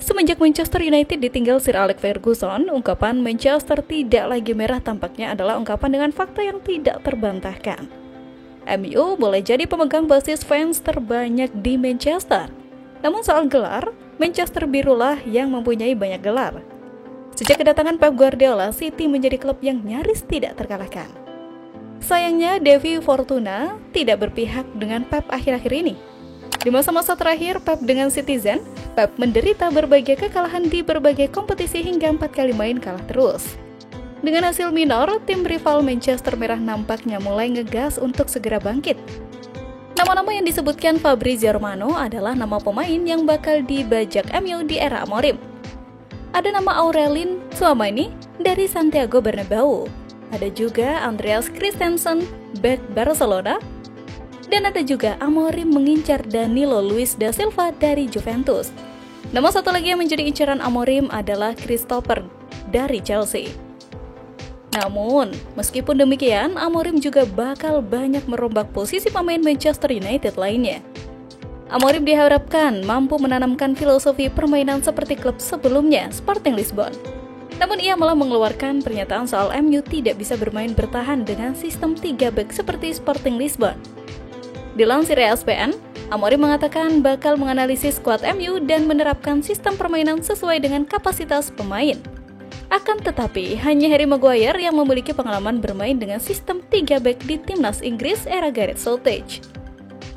Semenjak Manchester United ditinggal Sir Alex Ferguson, ungkapan Manchester tidak lagi merah tampaknya adalah ungkapan dengan fakta yang tidak terbantahkan. MU boleh jadi pemegang basis fans terbanyak di Manchester. Namun soal gelar, Manchester birulah yang mempunyai banyak gelar. Sejak kedatangan Pep Guardiola, City menjadi klub yang nyaris tidak terkalahkan. Sayangnya, Devi Fortuna tidak berpihak dengan Pep akhir-akhir ini. Di masa-masa terakhir Pep dengan Citizen, Pep menderita berbagai kekalahan di berbagai kompetisi hingga 4 kali main kalah terus. Dengan hasil minor, tim rival Manchester Merah nampaknya mulai ngegas untuk segera bangkit. Nama-nama yang disebutkan Fabrizio Romano adalah nama pemain yang bakal dibajak MU di era Amorim. Ada nama Aurelien Tchouameni dari Santiago Bernabeu. Ada juga Andreas Christensen, bek Barcelona. Dan ada juga Amorim mengincar Danilo Luiz da Silva dari Juventus. Nama satu lagi yang menjadi incaran Amorim adalah Christopher dari Chelsea. Namun, meskipun demikian, Amorim juga bakal banyak merombak posisi pemain Manchester United lainnya. Amorim diharapkan mampu menanamkan filosofi permainan seperti klub sebelumnya, Sporting Lisbon. Namun ia malah mengeluarkan pernyataan soal MU tidak bisa bermain bertahan dengan sistem 3 back seperti Sporting Lisbon. Dilansir ESPN, Amorim mengatakan bakal menganalisis skuad MU dan menerapkan sistem permainan sesuai dengan kapasitas pemain. Akan tetapi, hanya Harry Maguire yang memiliki pengalaman bermain dengan sistem 3 back di timnas Inggris era Gareth Southgate.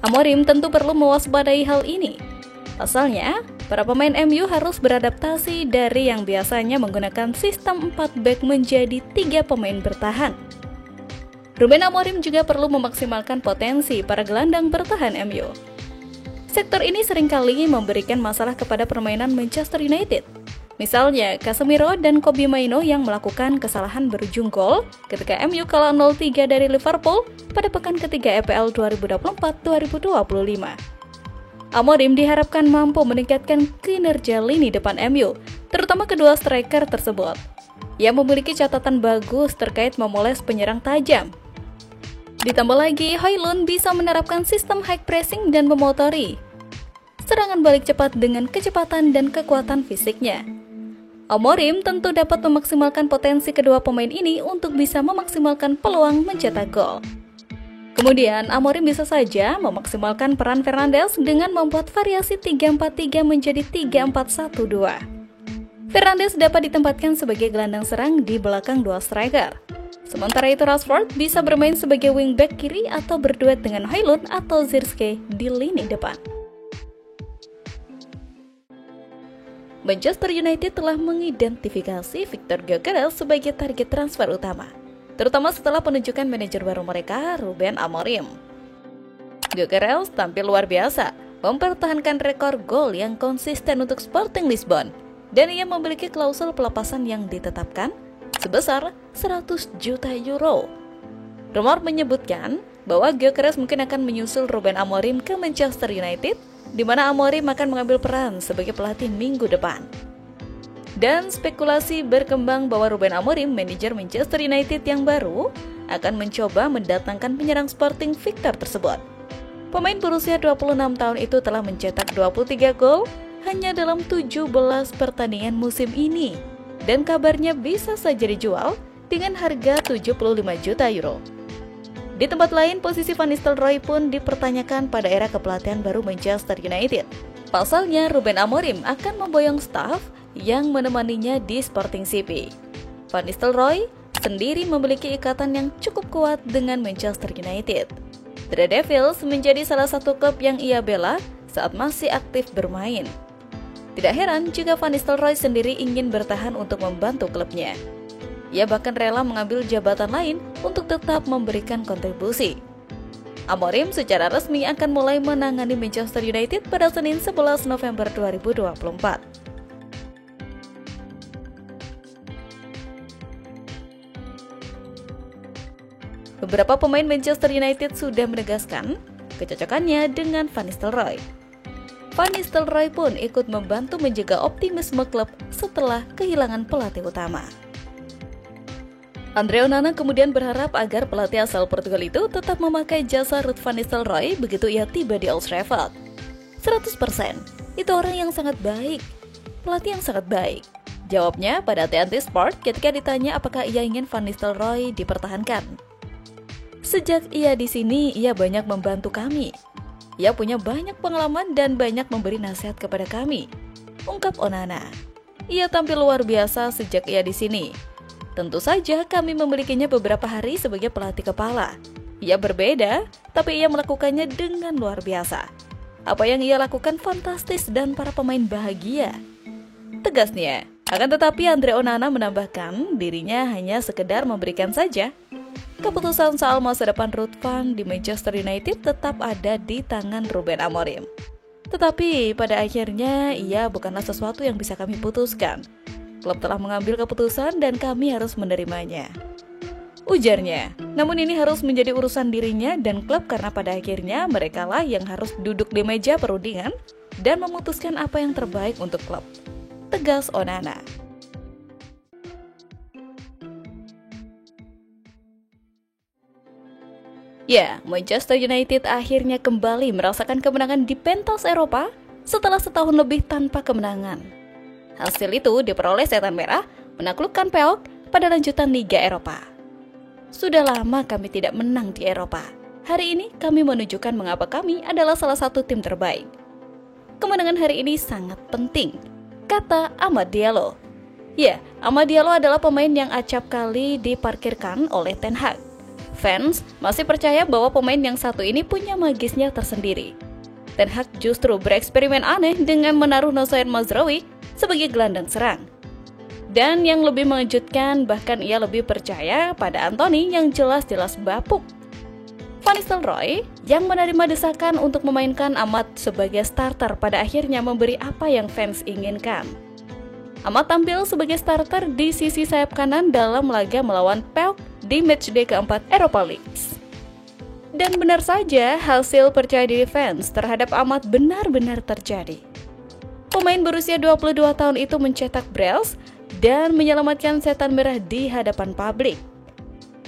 Amorim tentu perlu mewaspadai hal ini. Pasalnya, para pemain MU harus beradaptasi dari yang biasanya menggunakan sistem 4 back menjadi 3 pemain bertahan. Ruben Amorim juga perlu memaksimalkan potensi para gelandang bertahan MU. Sektor ini seringkali memberikan masalah kepada permainan Manchester United. Misalnya, Casemiro dan Kobbie Mainoo yang melakukan kesalahan berujung gol ketika MU kalah 0-3 dari Liverpool pada pekan ketiga EPL 2024-2025. Amorim diharapkan mampu meningkatkan kinerja lini depan MU, terutama kedua striker tersebut. Ia memiliki catatan bagus terkait memoles penyerang tajam. Ditambah lagi, Højlund bisa menerapkan sistem high pressing dan memotori serangan balik cepat dengan kecepatan dan kekuatan fisiknya. Amorim tentu dapat memaksimalkan potensi kedua pemain ini untuk bisa memaksimalkan peluang mencetak gol. Kemudian, Amorim bisa saja memaksimalkan peran Fernandes dengan membuat variasi 3-4-3 menjadi 3-4-1-2. Fernandes dapat ditempatkan sebagai gelandang serang di belakang dua striker. Sementara itu Rashford bisa bermain sebagai wingback kiri atau berduet dengan Højlund atau Zirkzee di lini depan. Manchester United telah mengidentifikasi Victor Gyökeres sebagai target transfer utama, terutama setelah penunjukan manajer baru mereka, Ruben Amorim. Gyökeres tampil luar biasa, mempertahankan rekor gol yang konsisten untuk Sporting Lisbon, dan ia memiliki klausul pelepasan yang ditetapkan sebesar 100 juta euro. Rumor menyebutkan bahwa Gyökeres mungkin akan menyusul Ruben Amorim ke Manchester United, di mana Amorim akan mengambil peran sebagai pelatih minggu depan. Dan spekulasi berkembang bahwa Ruben Amorim, manajer Manchester United yang baru, akan mencoba mendatangkan penyerang Sporting Victor tersebut. Pemain berusia 26 tahun itu telah mencetak 23 gol hanya dalam 17 pertandingan musim ini, dan kabarnya bisa saja dijual dengan harga 75 juta euro. Di tempat lain, posisi Van Nistelrooy pun dipertanyakan pada era kepelatihan baru Manchester United. Pasalnya, Ruben Amorim akan memboyong staf yang menemaninya di Sporting CP. Van Nistelrooy sendiri memiliki ikatan yang cukup kuat dengan Manchester United. The Devils menjadi salah satu klub yang ia bela saat masih aktif bermain. Tidak heran jika Van Nistelrooy sendiri ingin bertahan untuk membantu klubnya. Ia bahkan rela mengambil jabatan lain untuk tetap memberikan kontribusi. Amorim secara resmi akan mulai menangani Manchester United pada Senin 11 November 2024. Beberapa pemain Manchester United sudah menegaskan kecocokannya dengan Van Nistelrooy. Van Nistelrooy pun ikut membantu menjaga optimisme klub setelah kehilangan pelatih utama. Andre Onana kemudian berharap agar pelatih asal Portugal itu tetap memakai jasa Ruud van Nistelrooy begitu ia tiba di Old Trafford. 100%, itu orang yang sangat baik, pelatih yang sangat baik. Jawabnya pada TNT Sport ketika ditanya apakah ia ingin Van Nistelrooy dipertahankan. Sejak ia di sini, ia banyak membantu kami. Ia punya banyak pengalaman dan banyak memberi nasihat kepada kami, ungkap Onana. Ia tampil luar biasa sejak ia di sini. Tentu saja kami memilikinya beberapa hari sebagai pelatih kepala. Ia berbeda, tapi ia melakukannya dengan luar biasa. Apa yang ia lakukan fantastis dan para pemain bahagia, tegasnya. Akan tetapi Andre Onana menambahkan dirinya hanya sekedar memberikan saja. Keputusan soal masa depan Ruud van di Manchester United tetap ada di tangan Ruben Amorim. Tetapi pada akhirnya ia bukanlah sesuatu yang bisa kami putuskan. Klub telah mengambil keputusan dan kami harus menerimanya, ujarnya. Namun ini harus menjadi urusan dirinya dan klub karena pada akhirnya merekalah yang harus duduk di meja perundingan dan memutuskan apa yang terbaik untuk klub, tegas Onana. Ya, Manchester United akhirnya kembali merasakan kemenangan di pentas Eropa setelah setahun lebih tanpa kemenangan. Hasil itu diperoleh Setan Merah menaklukkan PAOK pada lanjutan Liga Eropa. Sudah lama kami tidak menang di Eropa. Hari ini kami menunjukkan mengapa kami adalah salah satu tim terbaik. Kemenangan hari ini sangat penting, kata Amad Diallo. Ya, Amad Diallo adalah pemain yang acap kali diparkirkan oleh Ten Hag. Fans masih percaya bahwa pemain yang satu ini punya magisnya tersendiri. Ten Hag justru bereksperimen aneh dengan menaruh Nosair Mazraoui sebagai gelandang serang. Dan yang lebih mengejutkan, bahkan ia lebih percaya pada Anthony yang jelas-jelas bapuk. Van Nistelrooy yang menerima desakan untuk memainkan Amad sebagai starter pada akhirnya memberi apa yang fans inginkan. Amad tampil sebagai starter di sisi sayap kanan dalam laga melawan PAOK di matchday keempat Europa League. Dan benar saja, hasil percaya diri fans terhadap Amad benar-benar terjadi. Pemain berusia 22 tahun itu mencetak brails dan menyelamatkan Setan Merah di hadapan publik.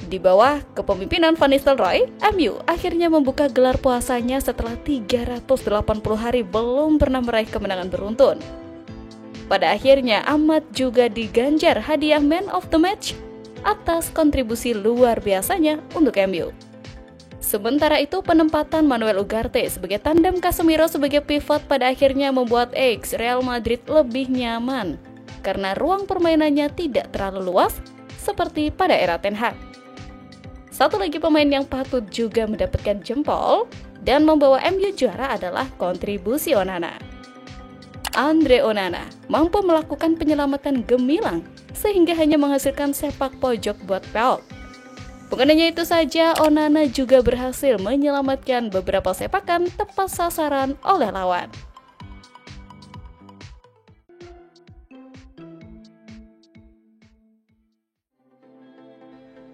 Di bawah kepemimpinan Van Nistelrooy, MU akhirnya membuka gelar puasanya setelah 380 hari belum pernah meraih kemenangan beruntun. Pada akhirnya, Amad juga diganjar hadiah Man of the Match atas kontribusi luar biasanya untuk MU. Sementara itu, penempatan Manuel Ugarte sebagai tandem Casemiro sebagai pivot pada akhirnya membuat Real Madrid lebih nyaman karena ruang permainannya tidak terlalu luas seperti pada era Ten Hag. Satu lagi pemain yang patut juga mendapatkan jempol dan membawa MU juara adalah kontribusi Onana. Andre Onana mampu melakukan penyelamatan gemilang sehingga hanya menghasilkan sepak pojok buat PAOK. Bukan hanya itu saja, Onana juga berhasil menyelamatkan beberapa sepakan tepat sasaran oleh lawan.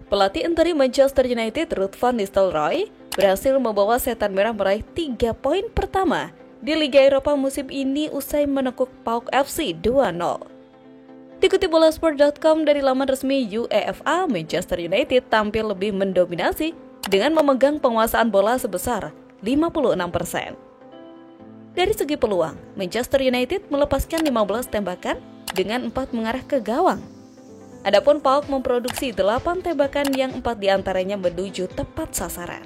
Pelatih interi Manchester United Ruud van Nistelrooy berhasil membawa Setan Merah meraih 3 poin pertama di Liga Eropa musim ini usai menekuk PAOK FC 2-0. Dikutip bolasport.com dari laman resmi UEFA, Manchester United tampil lebih mendominasi dengan memegang penguasaan bola sebesar 56%. Dari segi peluang, Manchester United melepaskan 15 tembakan dengan 4 mengarah ke gawang. Adapun PAOK memproduksi 8 tembakan yang 4 diantaranya menuju tepat sasaran.